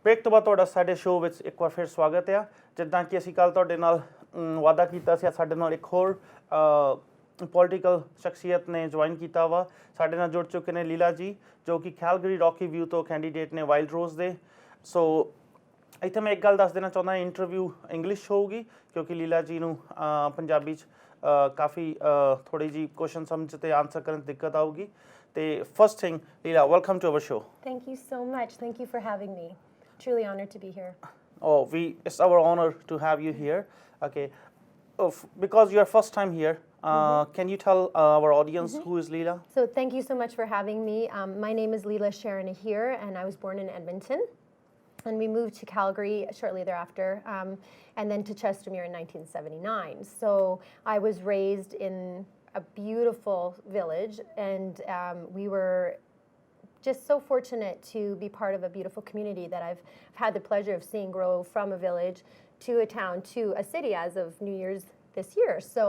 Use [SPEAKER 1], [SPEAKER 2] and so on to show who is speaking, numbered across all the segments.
[SPEAKER 1] Break ਤੋਂ ਬਾਅਦ ਤੁਹਾਡਾ ਸਾਡੇ ਸ਼ੋਅ ਵਿੱਚ ਇੱਕ ਵਾਰ ਫਿਰ ਸਵਾਗਤ ਆ। ਜਿੱਦਾਂ ਕਿ ਅਸੀਂ ਕੱਲ੍ਹ ਤੁਹਾਡੇ ਨਾਲ ਵਾਅਦਾ ਕੀਤਾ ਸੀ, ਸਾਡੇ ਨਾਲ ਇੱਕ ਹੋਰ ਪੋਲੀਟੀਕਲ ਸ਼ਖਸੀਅਤ ਨੇ ਜੁਆਇਨ ਕੀਤਾ ਵਾ। ਸਾਡੇ ਨਾਲ ਜੁੜ ਚੁੱਕੇ ਨੇ ਲੀਲਾ ਜੀ, ਜੋ ਕਿ ਕੈਲਗਰੀ ਰੌਕੀ ਵਿਊ ਤੋਂ ਕੈਂਡੀਡੇਟ ਨੇ ਵਾਈਲਡ ਰੋਜ਼ ਦੇ। ਸੋ ਇੱਥੇ ਮੈਂ ਇੱਕ ਗੱਲ ਦੱਸ ਦੇਣਾ ਚਾਹੁੰਦਾ, ਇੰਟਰਵਿਊ ਇੰਗਲਿਸ਼ ਹੋਊਗੀ ਕਿਉਂਕਿ ਲੀਲਾ ਜੀ ਨੂੰ ਪੰਜਾਬੀ 'ਚ ਕਾਫੀ ਥੋੜ੍ਹੀ ਜਿਹੀ ਕੁਐਸਚਨ ਸਮਝ ਤੇ ਆਨਸਰ ਕਰਨ 'ਚ ਦਿੱਕਤ ਆਊਗੀ। ਤੇ first thing, Leela, welcome to our show.
[SPEAKER 2] Thank you so much. Thank you for having me. Truly honored to be here.
[SPEAKER 1] Oh, it's our honor to have you here. Okay, because you are first time here, can you tell our audience who is Leela?
[SPEAKER 2] So thank you so much for having me. My name is Leela Sharon Aheer, and I was born in Edmonton. And we moved to Calgary shortly thereafter, and then to Chertermere in 1979. So I was raised in a beautiful village, and we were just so fortunate to be part of a beautiful community that I've had the pleasure of seeing grow from a village to a town to a city as of New Year's this year. So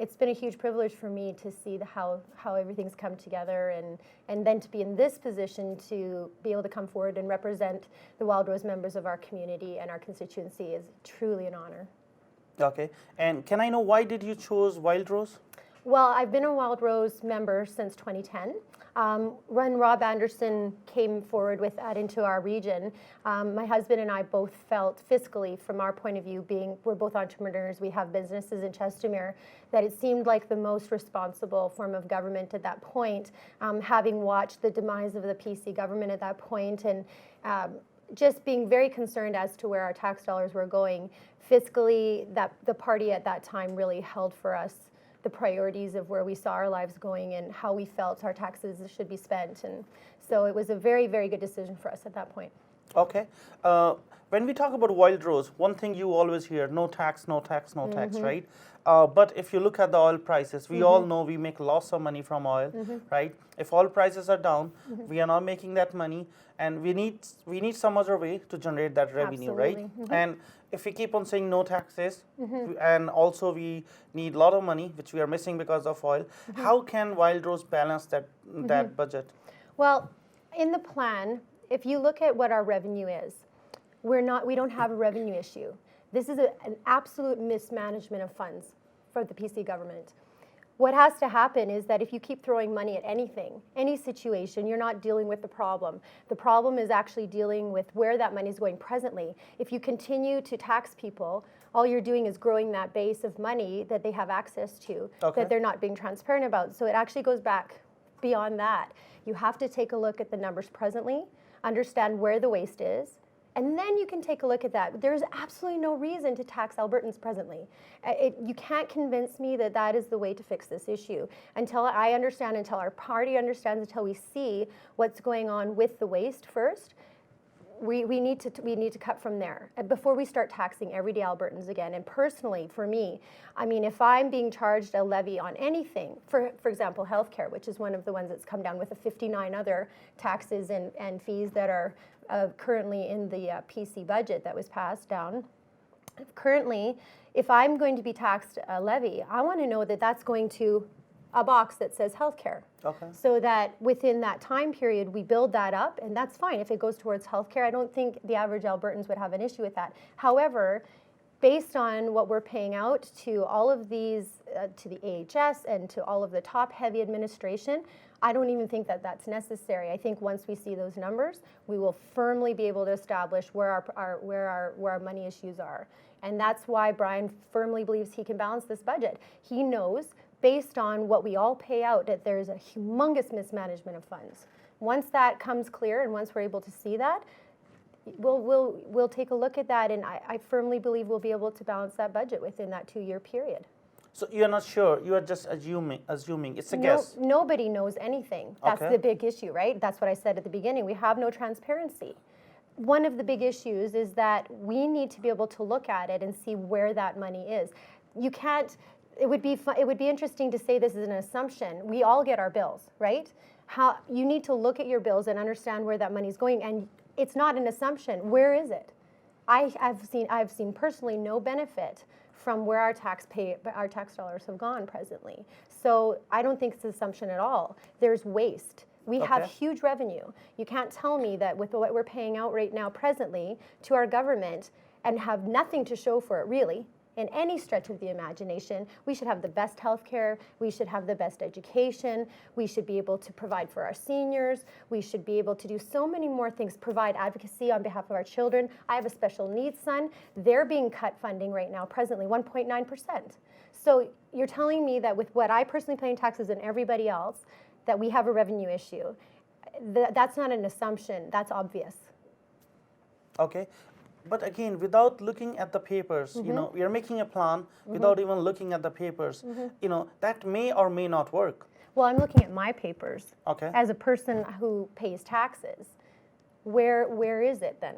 [SPEAKER 2] it's been a huge privilege for me to see how everything's come together, and then to be in this position to be able to come forward and represent the Wildrose members of our community and our constituency is truly an honor.
[SPEAKER 1] Okay, and can I know why did you choose Wildrose?
[SPEAKER 2] Well, I've been a Wildrose member since 2010. When Rob Anderson came forward with that into our region, my husband and I both felt fiscally, from our point of view, we're both entrepreneurs, we have businesses in Chertermere, that it seemed like the most responsible form of government at that point, having watched the demise of the PC government at that point, and just being very concerned as to where our tax dollars were going. Fiscally, that the party at that time really held for us the priorities of where we saw our lives going and how we felt our taxes should be spent. And so it was a very, very good decision for us at that point.
[SPEAKER 1] Okay. When we talk about Wildrose, one thing you always hear, no tax, no tax, no tax, right? But if you look at the oil prices, we all know we make lots of money from oil, right? If oil prices are down, we are not making that money, and we need some other way to generate that revenue,
[SPEAKER 2] Absolutely.
[SPEAKER 1] right? And if we keep on saying no taxes, and also we need a lot of money, which we are missing because of oil, how can Wildrose balance that budget?
[SPEAKER 2] Well, in the plan, if you look at what our revenue is, we don't have a revenue issue. This is an absolute mismanagement of funds for the PC government. What has to happen is that if you keep throwing money at anything, any situation, you're not dealing with the problem. The problem is actually dealing with where that money is going presently. If you continue to tax people, all you're doing is growing that base of money that they have access to, that they're not being transparent about. So it actually goes back beyond that. You have to take a look at the numbers presently, understand where the waste is, and then you can take a look at that. There's absolutely no reason to tax Albertans presently. You can't convince me that that is the way to fix this issue. Until I understand, until our party understands, until we see what's going on with the waste first, we need to cut from there before we start taxing everyday Albertans again. And personally, for me, I mean, if I'm being charged a levy on anything, for example, healthcare, which is one of the ones that's come down with the 59 other taxes and fees that are currently in the PC budget that was passed down. Currently, if I'm going to be taxed a levy, I want to know that that's going to a box that says healthcare.
[SPEAKER 1] Okay.
[SPEAKER 2] So that within that time period, we build that up, and that's fine. If it goes towards healthcare, I don't think the average Albertans would have an issue with that. However, based on what we're paying out to all of these, to the AHS and to all of the top-heavy administration, I don't even think that that's necessary. I think once we see those numbers, we will firmly be able to establish where our money issues are. And that's why Brian firmly believes he can balance this budget. He knows, based on what we all pay out, that there's a humongous mismanagement of funds. Once that comes clear and once we're able to see that, we'll take a look at that, and I firmly believe we'll be able to balance that budget within that 2-year period.
[SPEAKER 1] So you're not sure, you are just assuming, it's a guess.
[SPEAKER 2] Nobody knows anything. That's the big issue, right? That's what I said at the beginning. We have no transparency. One of the big issues is that we need to be able to look at it and see where that money is. You can't, it would be interesting to say this is an assumption. We all get our bills, right? You need to look at your bills and understand where that money is going, and it's not an assumption. Where is it? I've seen personally no benefit from where our tax dollars have gone presently. So I don't think it's an assumption at all. There's waste. We have huge revenue. You can't tell me that with what we're paying out right now presently to our government and have nothing to show for it, really, in any stretch of the imagination. We should have the best healthcare. We should have the best education. We should be able to provide for our seniors. We should be able to do so many more things, provide advocacy on behalf of our children. I have a special needs son. They're being cut funding right now, presently 1.9%. So you're telling me that with what I personally pay in taxes and everybody else, that we have a revenue issue. That's not an assumption. That's obvious.
[SPEAKER 1] Okay. But again, without looking at the papers, you know, we are making a plan without even looking at the papers. You know, that may or may not work.
[SPEAKER 2] Well, I'm looking at my papers.
[SPEAKER 1] Okay.
[SPEAKER 2] As a person who pays taxes. Where is it then?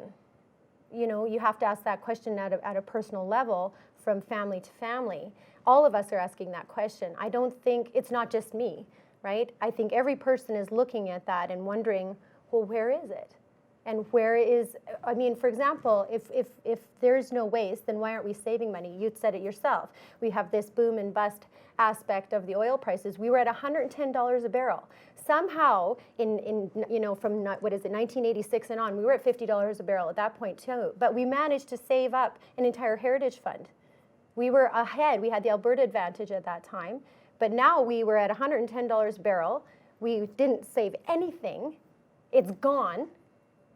[SPEAKER 2] You know, you have to ask that question at a personal level from family to family. All of us are asking that question. I don't think it's not just me, right? I think every person is looking at that and wondering, well, where is it? And where is, I mean, for example, if there's no waste, then why aren't we saving money? You said it yourself. We have this boom and bust aspect of the oil prices. We were at $110 a barrel. Somehow, in you know, from, what is it, 1986 and on, we were at $50 a barrel at that point too. But we managed to save up an entire heritage fund. We were ahead. We had the Alberta advantage at that time. But now we were at $110 a barrel. We didn't save anything. It's gone.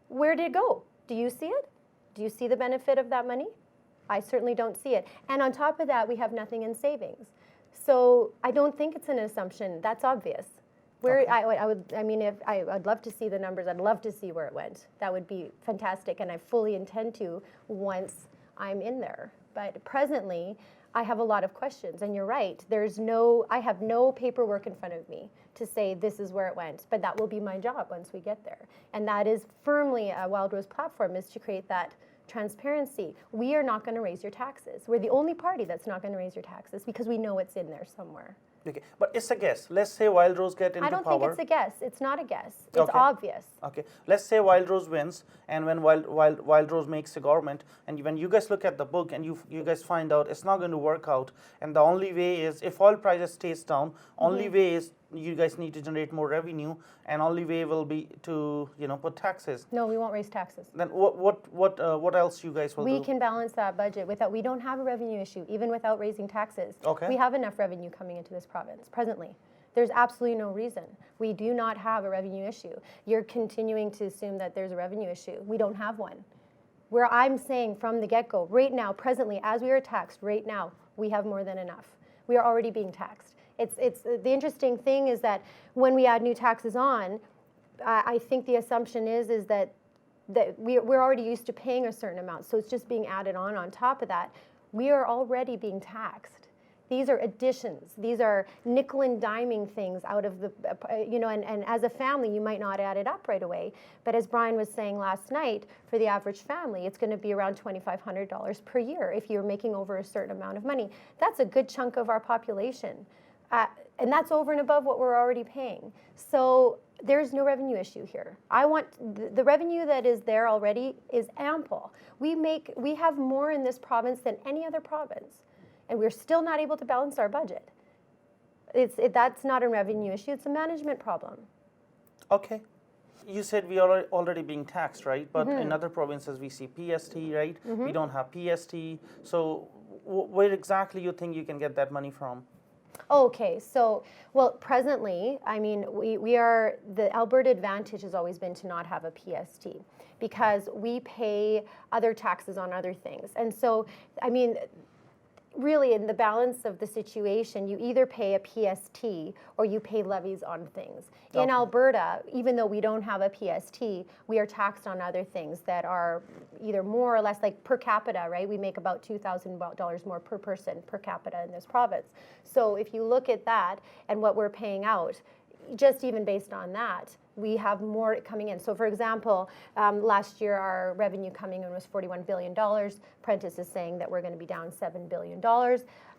[SPEAKER 2] Where did it go? Do you see it? Do you see the benefit of that money? I certainly don't see it. And on top of that, we have nothing in savings. So I don't think it's an assumption. That's obvious. Where
[SPEAKER 1] Okay.
[SPEAKER 2] I'd love to see the numbers. I'd love to see where it went. That would be fantastic, and I fully intend to once I'm in there. But presently, I have a lot of questions, and you're right. I have no paperwork in front of me to say this is where it went, but that will be my job once we get there. And that is firmly a Wildrose platform, is to create that transparency. We are not going to raise your taxes. We're the only party that's not going to raise your taxes because we know it's in there somewhere.
[SPEAKER 1] Okay, but it's a guess. Let's say Wildrose get into power.
[SPEAKER 2] I don't think it's a guess. It's not a guess. It's obvious.
[SPEAKER 1] Okay, let's say Wildrose wins, and when Wildrose makes a government, and when you guys look at the book and you guys find out it's not going to work out, and the only way is, if oil prices stays down, only way is you guys need to generate more revenue, and only way will be to, you know, put taxes.
[SPEAKER 2] No, we won't raise taxes.
[SPEAKER 1] Then what else you guys will do?
[SPEAKER 2] We can balance that budget without. We don't have a revenue issue, even without raising taxes.
[SPEAKER 1] Okay.
[SPEAKER 2] We have enough revenue coming into this province presently. There's absolutely no reason. We do not have a revenue issue. You're continuing to assume that there's a revenue issue. We don't have one. Where I'm saying from the get-go, right now, presently, as we are taxed right now, we have more than enough. We are already being taxed. It's the interesting thing is that when we add new taxes on, I think the assumption is that we're already used to paying a certain amount, so it's just being added on top of that. We are already being taxed. These are additions. These are nickel and diming things out of the, you know, and as a family, you might not add it up right away. But as Brian was saying last night, for the average family, it's going to be around $2,500 per year if you're making over a certain amount of money. That's a good chunk of our population. And that's over and above what we're already paying. So there's no revenue issue here. I want the revenue that is there already is ample. We have more in this province than any other province, and we're still not able to balance our budget. That's not a revenue issue. It's a management problem.
[SPEAKER 1] Okay. You said we are already being taxed, right? But in other provinces we see PST, right? We don't have PST. So where exactly you think you can get that money from?
[SPEAKER 2] Okay, so, well, presently, I mean, the Alberta advantage has always been to not have a PST because we pay other taxes on other things. And so, I mean, really in the balance of the situation, you either pay a PST or you pay levies on things.
[SPEAKER 1] Okay.
[SPEAKER 2] In Alberta, even though we don't have a PST, we are taxed on other things that are either more or less, like per capita, right? We make about $2,000 more per person per capita in this province. So if you look at that and what we're paying out, just even based on that, we have more coming in. So for example, last year our revenue coming in was $41 billion. Prentice is saying that we're going to be down $7 billion.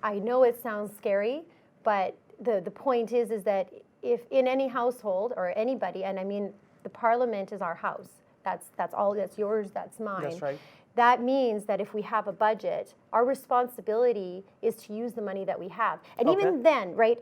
[SPEAKER 2] I know it sounds scary, but the point is that if in any household or anybody, and I mean the Parliament is our house, that's all, that's yours, that's mine.
[SPEAKER 1] That's right.
[SPEAKER 2] That means that if we have a budget, our responsibility is to use the money that we have. And even then, right,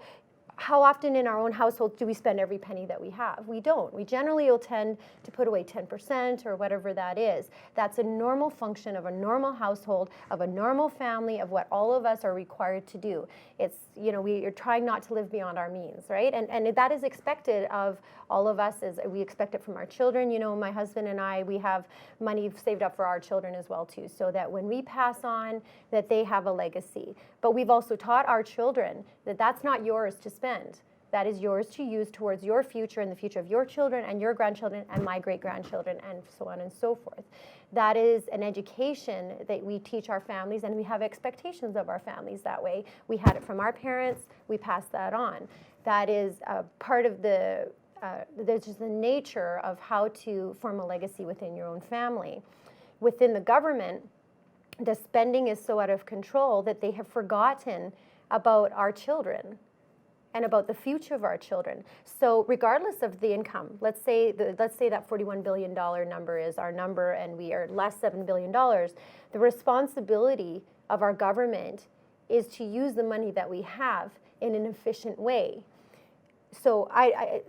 [SPEAKER 2] how often in our own household do we spend every penny that we have? We don't. We generally will tend to put away 10% or whatever that is. That's a normal function of a normal household, of a normal family, of what all of us are required to do. It's, you know, we are trying not to live beyond our means, right? And that is expected of all of us, as we expect it from our children. You know, my husband and I, we have money saved up for our children as well too, so that when we pass on, that they have a legacy. But we've also taught our children that that's not yours to spend. That is yours to use towards your future and the future of your children and your grandchildren and my great-grandchildren and so on and so forth. That is an education that we teach our families, and we have expectations of our families that way. We had it from our parents, we pass that on. That is part of the there's just the nature of how to form a legacy within your own family. Within the government, the spending is so out of control that they have forgotten about our children and about the future of our children. So regardless of the income, let's say that $41 billion number is our number and we are less $7 billion, the responsibility of our government is to use the money that we have in an efficient way. So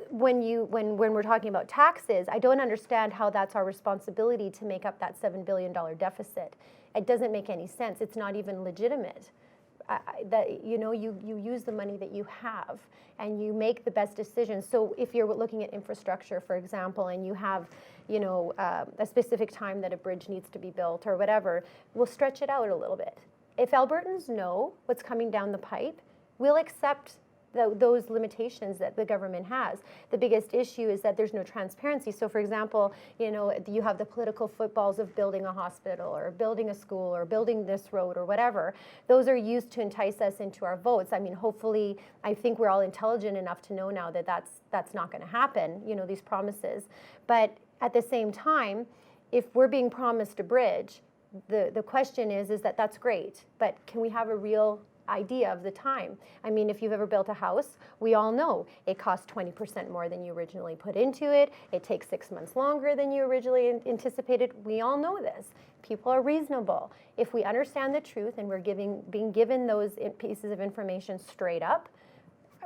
[SPEAKER 2] when we're talking about taxes, I don't understand how that's our responsibility to make up that $7 billion deficit. It doesn't make any sense. It's not even legitimate. That, you know, you use the money that you have and you make the best decisions. So if you're looking at infrastructure, for example, and you have, you know, a specific time that a bridge needs to be built or whatever, we'll stretch it out a little bit. If Albertans know what's coming down the pipe, we'll accept those limitations that the government has. The biggest issue is that there's no transparency. So for example, you know, you have the political footballs of building a hospital or building a school or building this road or whatever. Those are used to entice us into our votes. I mean, hopefully, I think we're all intelligent enough to know now that that's not going to happen, you know, these promises. But at the same time, if we're being promised a bridge, the question is that that's great, but can we have a real idea of the time? I mean, if you've ever built a house, we all know it costs 20% more than you originally put into it. It takes 6 months longer than you originally anticipated. We all know this. People are reasonable. If we understand the truth and we're being given those pieces of information straight up,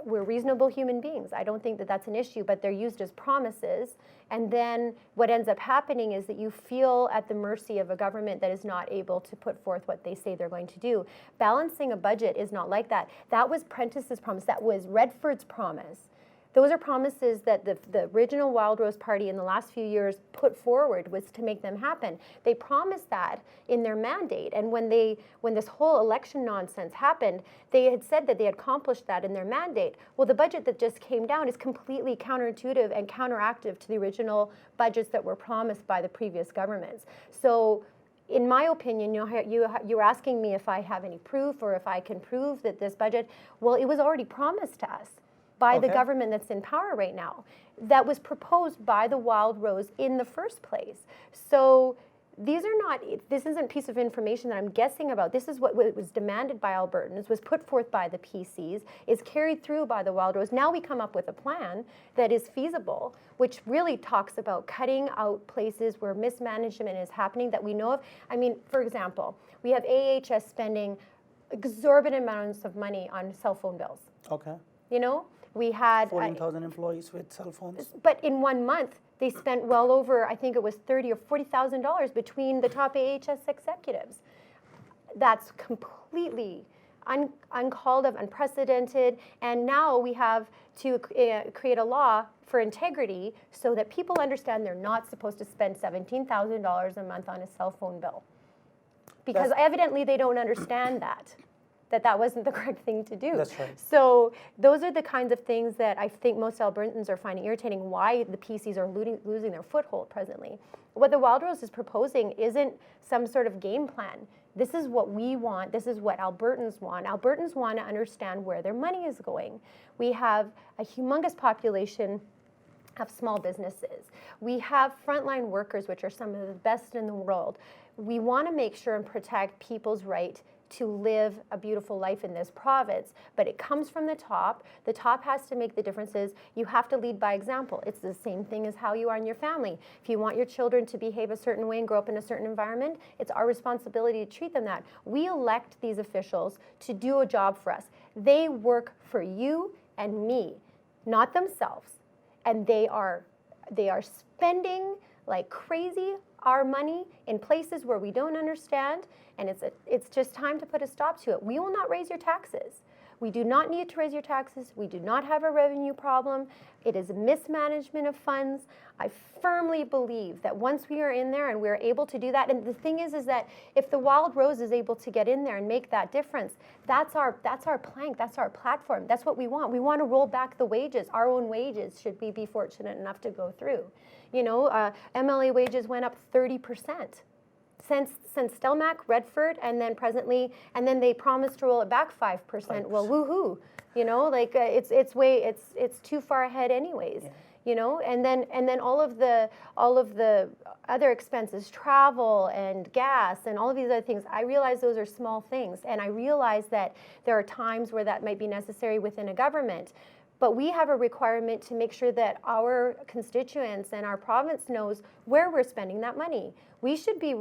[SPEAKER 2] we're reasonable human beings. I don't think that that's an issue, but they're used as promises. And then what ends up happening is that you feel at the mercy of a government that is not able to put forth what they say they're going to do. Balancing a budget is not like that. That was Prentice's promise. That was Redford's promise. Those are promises that the original Wildrose Party in the last few years put forward was to make them happen. They promised that in their mandate, and when this whole election nonsense happened, they had said that they had accomplished that in their mandate. Well, the budget that just came down is completely counterintuitive and counteractive to the original budgets that were promised by the previous governments. So in my opinion, you were asking me if I have any proof or if I can prove that this budget, well, it was already promised to us by the government that's in power right now. That was proposed by the Wildrose in the first place. So this isn't a piece of information that I'm guessing about. This is what was demanded by Albertans, was put forth by the PCs, is carried through by the Wildrose. Now we come up with a plan that is feasible, which really talks about cutting out places where mismanagement is happening that we know of. I mean, for example, we have AHS spending exorbitant amounts of money on cell phone bills.
[SPEAKER 1] Okay.
[SPEAKER 2] You know? We had
[SPEAKER 1] 14,000 employees with cell phones.
[SPEAKER 2] But in 1 month, they spent well over, I think it was $30,000 or $40,000 between the top AHS executives. That's completely uncalled of, unprecedented. And now we have to create a law for integrity so that people understand they're not supposed to spend $17,000 a month on a cell phone bill. Because evidently they don't understand that wasn't the correct thing to do.
[SPEAKER 1] That's right.
[SPEAKER 2] So those are the kinds of things that I think most Albertans are finding irritating, why the PCs are losing their foothold presently. What the Wildrose is proposing isn't some sort of game plan. This is what we want. This is what Albertans want. Albertans want to understand where their money is going. We have a humongous population of small businesses. We have frontline workers, which are some of the best in the world. We want to make sure and protect people's right to live a beautiful life in this province, but it comes from the top. The top has to make the differences. You have to lead by example. It's the same thing as how you are in your family. If you want your children to behave a certain way and grow up in a certain environment, it's our responsibility to treat them that. We elect these officials to do a job for us. They work for you and me, not themselves. And they are spending like crazy our money in places where we don't understand, and it's just time to put a stop to it. We will not raise your taxes. We do not need to raise your taxes. We do not have a revenue problem. It is a mismanagement of funds. I firmly believe that once we are in there and we're able to do that, and the thing is that if the Wildrose is able to get in there and make that difference, that's our plank, that's our platform. That's what we want. We want to roll back the wages. Our own wages should we be fortunate enough to go through. You know, MLA wages went up 30%. Since Stelmach, Redford, and then presently, and then they promised to roll it back 5%. Well, woohoo! You know, like it's too far ahead, anyways. Yeah. You know, and then all of the other expenses, travel and gas and all of these other things. I realize those are small things, and I realize that there are times where that might be necessary within a government. But we have a requirement to make sure that our constituents and our province knows where we're spending that money. We should be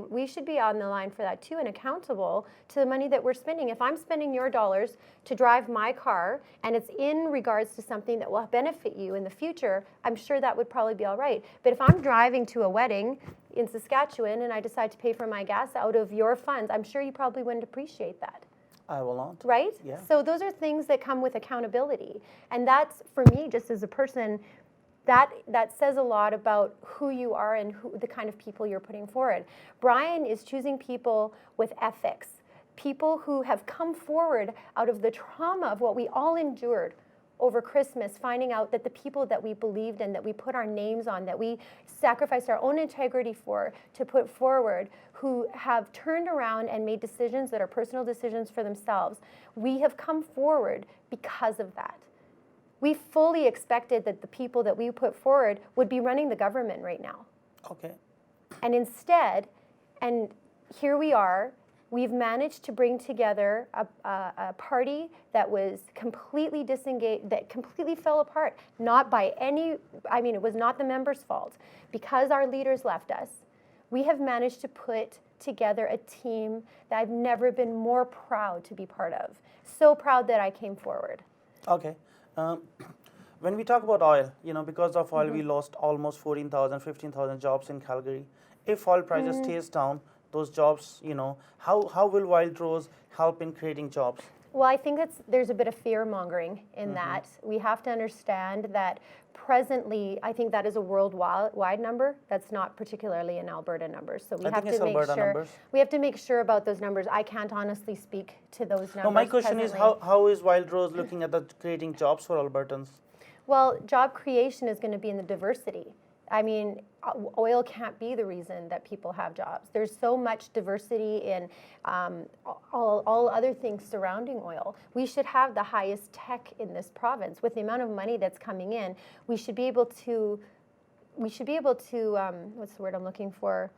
[SPEAKER 2] on the line for that too, and accountable to the money that we're spending. If I'm spending your dollars to drive my car and it's in regards to something that will benefit you in the future, I'm sure that would probably be all right. But if I'm driving to a wedding in Saskatchewan and I decide to pay for my gas out of your funds, I'm sure you probably wouldn't appreciate that.
[SPEAKER 1] I will not.
[SPEAKER 2] Right?
[SPEAKER 1] Yeah.
[SPEAKER 2] So those are things that come with accountability. And that's, for me, just as a person, that says a lot about who you are and the kind of people you're putting forward. Brian is choosing people with ethics, people who have come forward out of the trauma of what we all endured over Christmas, finding out that the people that we believed in, that we put our names on, that we sacrificed our own integrity for, to put forward, who have turned around and made decisions that are personal decisions for themselves. We have come forward because of that. We fully expected that the people that we put forward would be running the government right now.
[SPEAKER 1] Okay.
[SPEAKER 2] And instead, and here we are, we've managed to bring together a party that was completely disengaged, that completely fell apart. Not by any, I mean, it was not the members' fault. Because our leaders left us, we have managed to put together a team that I've never been more proud to be part of. So proud that I came forward.
[SPEAKER 1] Okay. When we talk about oil, you know, because of oil, we lost almost 14,000, 15,000 jobs in Calgary. If oil prices stays down, those jobs, you know, how will Wildrose help in creating jobs?
[SPEAKER 2] Well, I think there's a bit of fear-mongering in that. We have to understand that presently, I think that is a worldwide number. That's not particularly an Alberta number. So we have to make sure we have to make sure about those numbers. I can't honestly speak to those numbers.
[SPEAKER 1] No, my question is how is Wildrose looking at creating jobs for Albertans?
[SPEAKER 2] Well, job creation is going to be in the diversity. I mean, oil can't be the reason that people have jobs. There's so much diversity in all other things surrounding oil. We should have the highest tech in this province. With the amount of money that's coming in, we should be able to what's the word I'm looking for?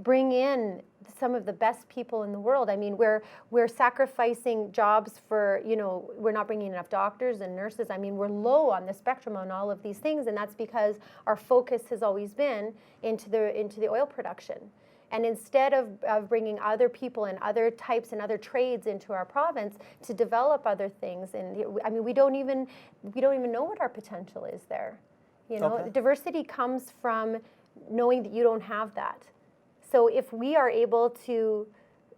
[SPEAKER 2] Bring in some of the best people in the world. I mean, we're sacrificing jobs for, you know, we're not bringing enough doctors and nurses. I mean, we're low on the spectrum on all of these things, and that's because our focus has always been into the oil production. And instead of bringing other people and other types and other trades into our province to develop other things, and I mean, we don't even know what our potential is there. You know,
[SPEAKER 1] Okay.
[SPEAKER 2] Diversity comes from knowing that you don't have that. So if we are able to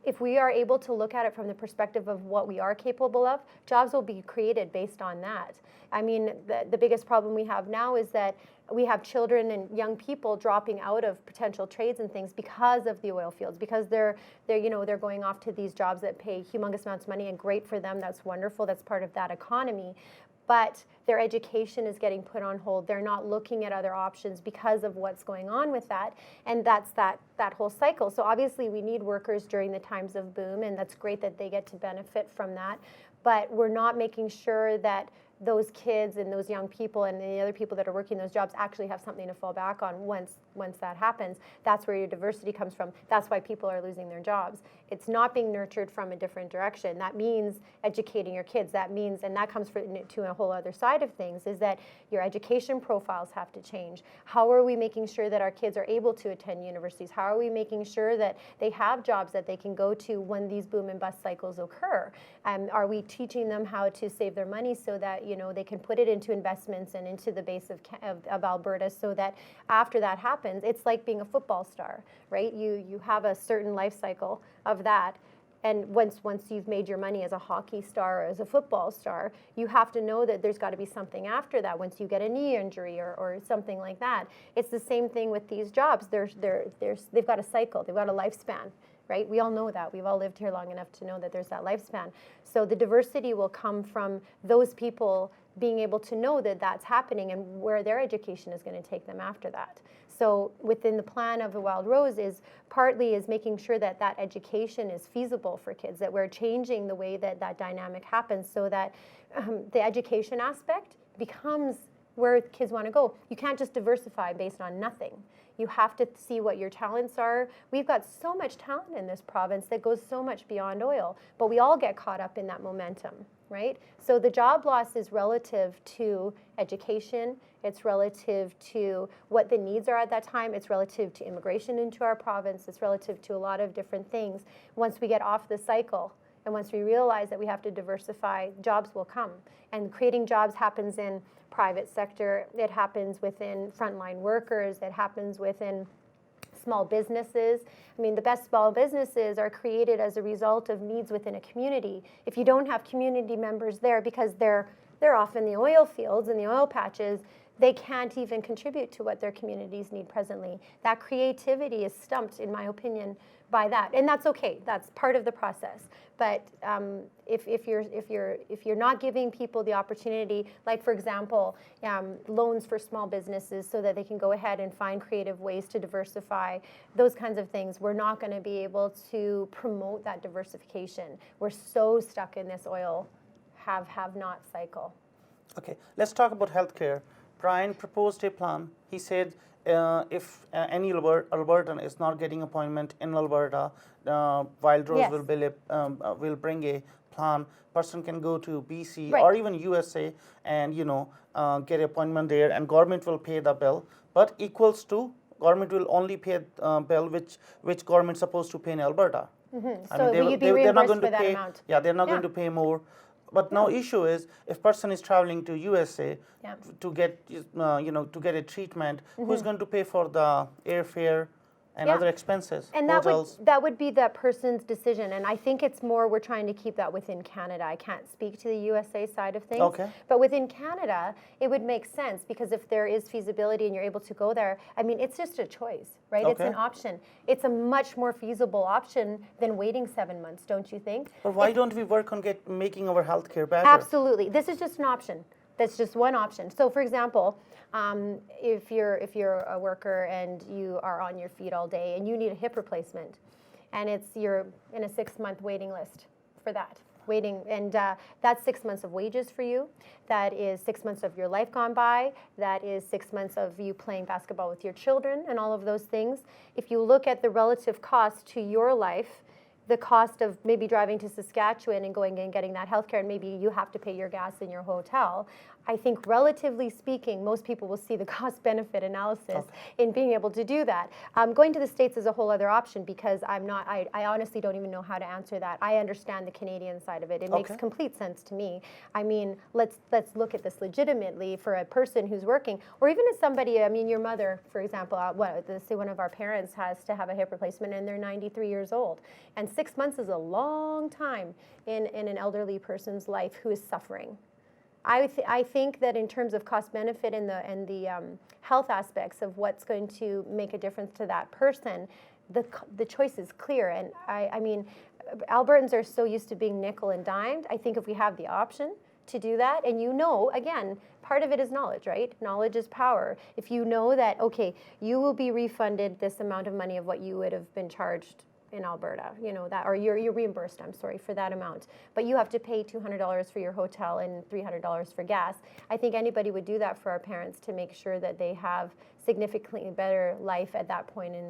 [SPEAKER 2] look at it from the perspective of what we are capable of, jobs will be created based on that. I mean, the biggest problem we have now is that we have children and young people dropping out of potential trades and things because of the oil fields, because they're going off to these jobs that pay humongous amounts of money, and great for them. That's wonderful. That's part of that economy. But their education is getting put on hold. They're not looking at other options because of what's going on with that. And that's that whole cycle. So obviously we need workers during the times of boom, and that's great that they get to benefit from that. But we're not making sure that those kids and those young people and the other people that are working those jobs actually have something to fall back on once that happens. That's where your diversity comes from. That's why people are losing their jobs. It's not being nurtured from a different direction. That means educating your kids. That means, and that comes to a whole other side of things, is that your education profiles have to change. How are we making sure that our kids are able to attend universities? How are we making sure that they have jobs that they can go to when these boom and bust cycles occur? Are we teaching them how to save their money so that they can put it into investments and into the base of Alberta, so that after that happens, it's like being a football star, right? You have a certain life cycle of that. And once you've made your money as a hockey star or as a football star, you have to know that there's got to be something after that. Once you get a knee injury or something like that, it's the same thing with these jobs. They've got a cycle. They've got a lifespan, right? We all know that. We've all lived here long enough to know that there's that lifespan. So the diversity will come from those people being able to know that that's happening and where their education is going to take them after that. So within the plan of the Wildrose is partly is making sure that that education is feasible for kids, that we're changing the way that that dynamic happens, so that the education aspect becomes where kids want to go. You can't just diversify based on nothing. You have to see what your talents are. We've got so much talent in this province that goes so much beyond oil, but we all get caught up in that momentum, right? So the job loss is relative to education, it's relative to what the needs are at that time, it's relative to immigration into our province, it's relative to a lot of different things. Once we get off the cycle, and once we realize that we have to diversify, jobs will come. And creating jobs happens in private sector, it happens within frontline workers, it happens within small businesses. I mean, the best small businesses are created as a result of needs within a community. If you don't have community members there, because they're off in the oil fields and the oil patches, they can't even contribute to what their communities need presently. That creativity is stumped, in my opinion, by that, and that's okay. That's part of the process. But if you're not giving people the opportunity, like for example, loans for small businesses, so that they can go ahead and find creative ways to diversify, those kinds of things, we're not going to be able to promote that diversification. We're so stuck in this oil have-not cycle.
[SPEAKER 1] Okay, let's talk about healthcare. Brian proposed a plan. He said if any Albertan is not getting appointment in Alberta, Wildrose
[SPEAKER 2] Yes.
[SPEAKER 1] will bring a plan. Person can go to BC
[SPEAKER 2] Right.
[SPEAKER 1] or even USA and get appointment there, and government will pay the bill. But equals to government will only pay bill which government supposed to pay in Alberta.
[SPEAKER 2] Mm-hmm.
[SPEAKER 1] I
[SPEAKER 2] So
[SPEAKER 1] mean,
[SPEAKER 2] you'd be
[SPEAKER 1] they're not
[SPEAKER 2] reimbursed
[SPEAKER 1] going
[SPEAKER 2] for
[SPEAKER 1] to
[SPEAKER 2] that
[SPEAKER 1] pay.
[SPEAKER 2] amount.
[SPEAKER 1] Yeah, they're not
[SPEAKER 2] Yeah.
[SPEAKER 1] going to pay more. But now issue is, if person is traveling to USA
[SPEAKER 2] Yeah.
[SPEAKER 1] to get to get a treatment, who's going to pay for the airfare and
[SPEAKER 2] Yeah.
[SPEAKER 1] other expenses,
[SPEAKER 2] And
[SPEAKER 1] hotels?
[SPEAKER 2] that would be that person's decision. And I think it's more, we're trying to keep that within Canada. I can't speak to the USA side of things.
[SPEAKER 1] Okay.
[SPEAKER 2] But within Canada, it would make sense, because if there is feasibility and you're able to go there, I mean, it's just a choice, right? It's
[SPEAKER 1] Okay.
[SPEAKER 2] an option. It's a much more feasible option than waiting 7 months, don't you think?
[SPEAKER 1] But why don't we work on making our healthcare better?
[SPEAKER 2] Absolutely. This is just an option. That's just one option. So, for example, if you're a worker and you are on your feet all day and you need a hip replacement, and you're in a 6-month waiting list for that. And that's 6 months of wages for you. That is 6 months of your life gone by. That is 6 months of you playing basketball with your children and all of those things. If you look at the relative cost to your life, the cost of maybe driving to Saskatchewan and going and getting that healthcare, and maybe you have to pay your gas in your hotel, I think relatively speaking, most people will see the cost-benefit analysis in being able to do that. Going to the States is a whole other option, because I honestly don't even know how to answer that. I understand the Canadian side of it. It makes complete sense to me. I mean, let's look at this legitimately for a person who's working, or even as somebody, I mean, your mother, for example, say one of our parents has to have a hip replacement and they're 93 years old. And 6 months is a long time in an elderly person's life who is suffering. I think that in terms of cost benefit and the health aspects of what's going to make a difference to that person, the choice is clear. And I mean, Albertans are so used to being nickel and dimed. I think if we have the option to do that, and again, part of it is knowledge, right? Knowledge is power. If you know that, okay, you will be refunded this amount of money of what you would have been charged in Alberta, or you're reimbursed, I'm sorry, for that amount. But you have to pay $200 for your hotel and $300 for gas. I think anybody would do that for our parents to make sure that they have significantly better life at that point in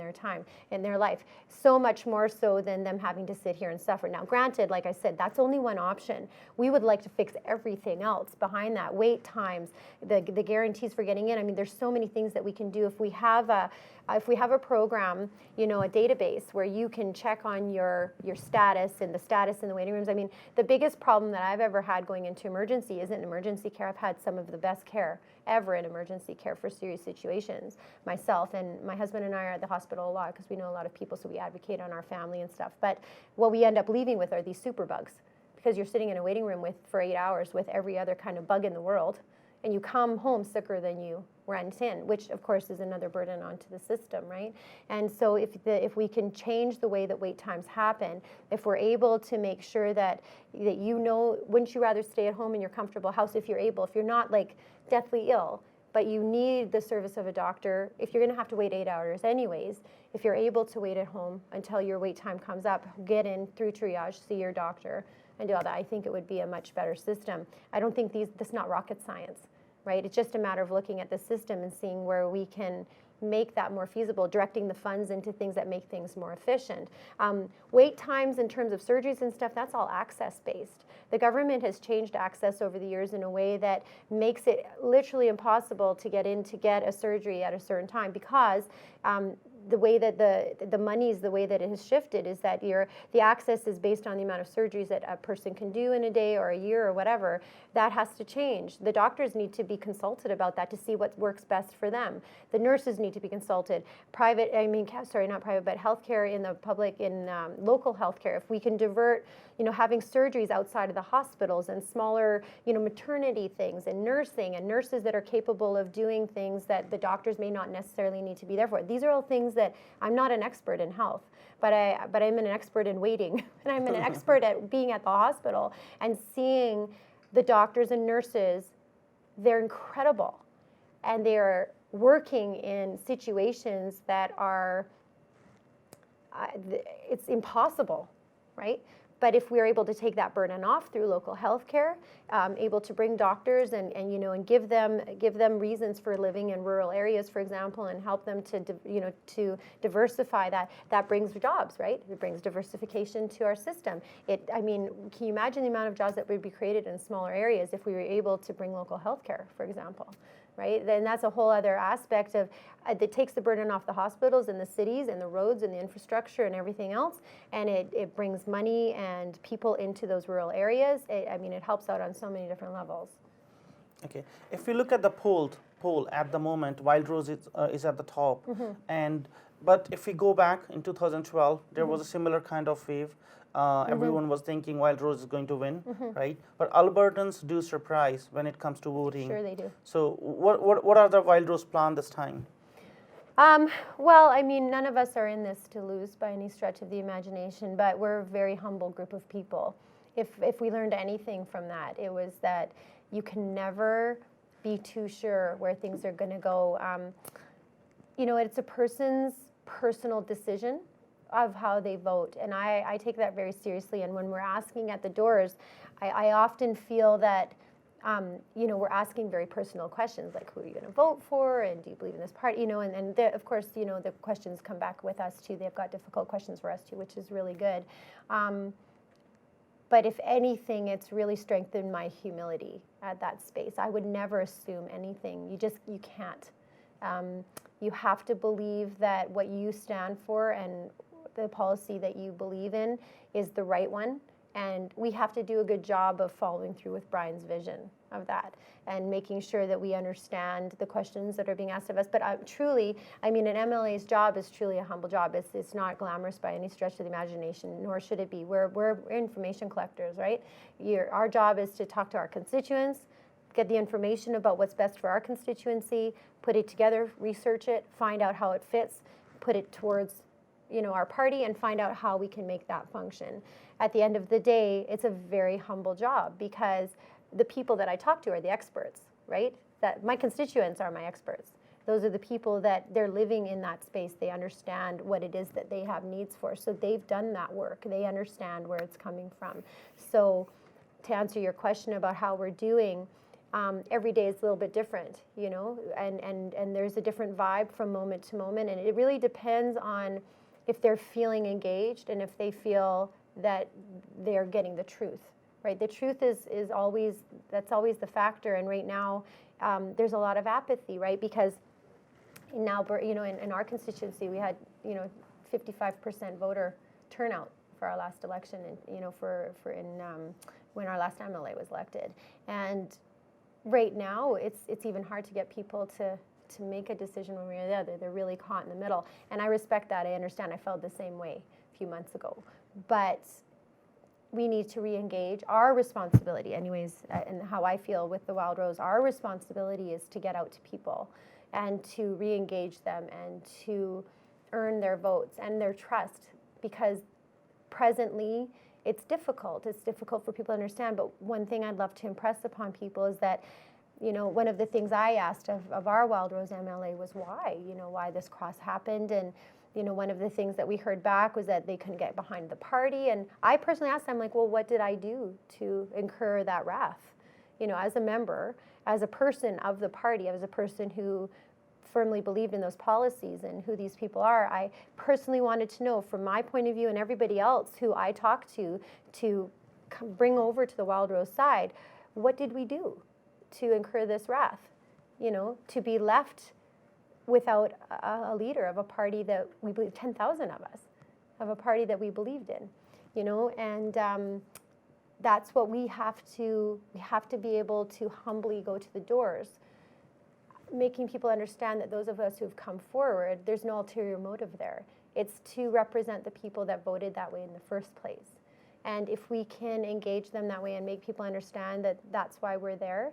[SPEAKER 2] their life. So much more so than them having to sit here and suffer. Now, granted, like I said, that's only one option. We would like to fix everything else behind that. Wait times, the guarantees for getting in. I mean, there's so many things that we can do. If we have If we have a program, a database where you can check on your status and the status in the waiting rooms. I mean, the biggest problem that I've ever had going into emergency isn't emergency care. I've had some of the best care ever in emergency care for serious situations myself, and my husband and I are at the hospital a lot because we know a lot of people, so we advocate on our family and stuff. But what we end up leaving with are these superbugs, because you're sitting in a waiting room for 8 hours with every other kind of bug in the world, and you come home sicker than you went in, which of course is another burden onto the system, right? And so if we can change the way that wait times happen, if we're able to make sure that wouldn't you rather stay at home in your comfortable house if you're able, if you're not like deathly ill, but you need the service of a doctor, if you're going to have to wait 8 hours anyways, if you're able to wait at home until your wait time comes up, get in through triage, see your doctor, and do all that, I think it would be a much better system. I don't think this is not rocket science, right? It's just a matter of looking at the system and seeing where we can make that more feasible, directing the funds into things that make things more efficient. Wait times in terms of surgeries and stuff, that's all access-based. The government has changed access over the years in a way that makes it literally impossible to get a surgery at a certain time, because the way that the money's the way that it has shifted is that the access is based on the amount of surgeries that a person can do in a day or a year or whatever. That has to change. The doctors need to be consulted about that to see what works best for them. The nurses need to be consulted. Not private, but healthcare in the public, in local healthcare. If we can divert, having surgeries outside of the hospitals and smaller, maternity things and nursing and nurses that are capable of doing things that the doctors may not necessarily need to be there for. These are all things that I'm not an expert in health, but I'm an expert in waiting, and I'm an expert at being at the hospital and seeing the doctors and nurses. They're incredible, and they're working in situations that are it's impossible, right? But if we're able to take that burden off through local health care, able to bring doctors and give them reasons for living in rural areas, for example, and help them to diversify that brings jobs, right? It brings diversification to our system. Can you imagine the amount of jobs that would be created in smaller areas if we were able to bring local health care, for example? Right? Then that's a whole other aspect of that takes the burden off the hospitals and the cities and the roads and the infrastructure and everything else, and it brings money and people into those rural areas. It helps out on so many different levels.
[SPEAKER 1] Okay, if we look at the poll at the moment, Wildrose is at the top, but if we go back in 2012, there was a similar kind of wave. Everyone was thinking Wildrose is going to win, right? But Albertans do surprise when it comes to voting.
[SPEAKER 2] Sure they do.
[SPEAKER 1] So what are the Wildrose plan this time?
[SPEAKER 2] None of us are in this to lose by any stretch of the imagination, but we're a very humble group of people. If we learned anything from that, it was that you can never be too sure where things are going to go. It's a person's personal decision of how they vote, and I take that very seriously. And when we're asking at the doors, I often feel that we're asking very personal questions, like who are you going to vote for, and do you believe in this party, and of course the questions come back with us too. They've got difficult questions for us too, which is really good. But if anything, it's really strengthened my humility at that space. I would never assume anything. You can't. You have to believe that what you stand for and the policy that you believe in is the right one, and we have to do a good job of following through with Brian's vision of that and making sure that we understand the questions that are being asked of us. But truly, an MLA's job is truly a humble job. It's not glamorous by any stretch of the imagination, nor should it be. We're information collectors, right? Our job is to talk to our constituents, get the information about what's best for our constituency, put it together, research it, find out how it fits, put it towards our party, and find out how we can make that function. At the end of the day, it's a very humble job, because the people that I talk to are the experts, right? That my constituents are my experts. Those are the people that they're living in that space. They understand what it is that they have needs for. So they've done that work. They understand where it's coming from. So to answer your question about how we're doing, every day is a little bit different, and there's a different vibe from moment to moment, and it really depends on if they're feeling engaged and if they feel that they're getting the truth, right? The truth is always the factor, and right now there's a lot of apathy, right? Because in Alberta, in our constituency, we had 55% voter turnout for our last election, and when our last MLA was elected. And right now, it's even hard to get people to make a decision one way or the other. They're really caught in the middle, and I respect that. I understand. I felt the same way a few months ago, but we need to re-engage. Our responsibility, anyways, and how I feel with the Wildrose, our responsibility is to get out to people and to re-engage them and to earn their votes and their trust, because presently it's difficult. It's difficult for people to understand, but one thing I'd love to impress upon people is that, one of the things I asked of our Wildrose MLA was why this cross happened, and one of the things that we heard back was that they couldn't get behind the party. And I personally asked them, well, what did I do to incur that wrath? As a member, as a person of the party, as a person who firmly believed in those policies and who these people are, I personally wanted to know, from my point of view and everybody else who I talked to bring over to the Wildrose side, what did we do to incur this wrath? To be left without a leader of a party that we believe, 10,000 of us, of a party that we believed in, and that's what we have to be able to humbly go to the doors, making people understand that those of us who've come forward, there's no ulterior motive there. It's to represent the people that voted that way in the first place. And if we can engage them that way and make people understand that that's why we're there,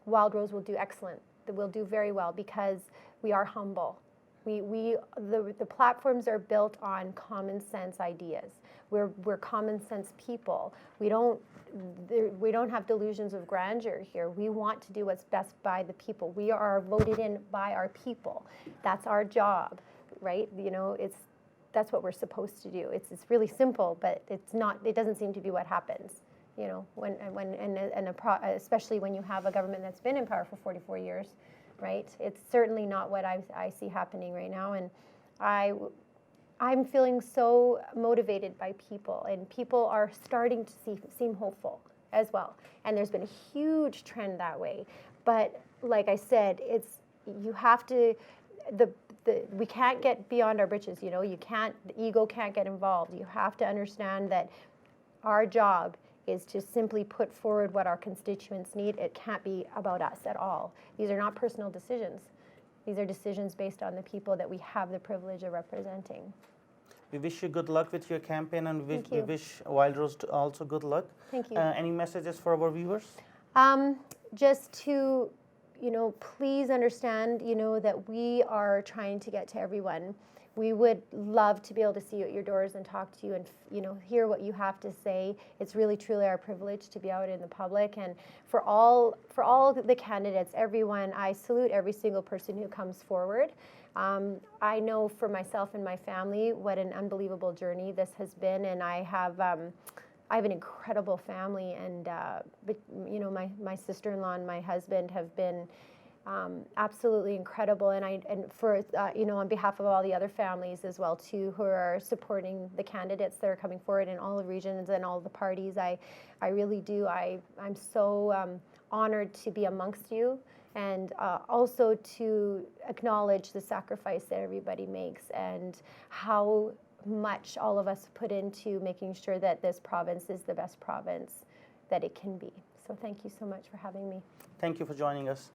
[SPEAKER 2] Wildrose will do excellent. We'll do very well, because we are humble. The platforms are built on common sense ideas. We're common sense people. We don't have delusions of grandeur here. We want to do what's best by the people. We are voted in by our people. That's our job, right? That's what we're supposed to do. It's really simple, but it's not. It doesn't seem to be what happens. Especially when you have a government that's been in power for 44 years, right? It's certainly not what I see happening right now, and I'm feeling so motivated by people, and people are starting to seem hopeful as well. And there's been a huge trend that way. But like I said, we can't get beyond our britches. The ego can't get involved. You have to understand that our job is to simply put forward what our constituents need. It can't be about us at all. These are not personal decisions. These are decisions based on the people that we have the privilege of representing.
[SPEAKER 1] We wish you good luck with your campaign, and we wish Wildrose also good luck.
[SPEAKER 2] Thank you.
[SPEAKER 1] Any messages for our viewers?
[SPEAKER 2] Just to, please understand, that we are trying to get to everyone. We would love to be able to see you at your doors and talk to you and, hear what you have to say. It's really, truly our privilege to be out in the public. And for all the candidates, everyone, I salute every single person who comes forward. I know for myself and my family what an unbelievable journey this has been, and I have an incredible family, and my sister-in-law and my husband have been absolutely incredible, and for on behalf of all the other families as well too, who are supporting the candidates that are coming forward in all the regions and all the parties, I really do. I'm so honored to be amongst you, and also to acknowledge the sacrifice that everybody makes and how much all of us put into making sure that this province is the best province that it can be. So thank you so much for having me.
[SPEAKER 1] Thank you for joining us.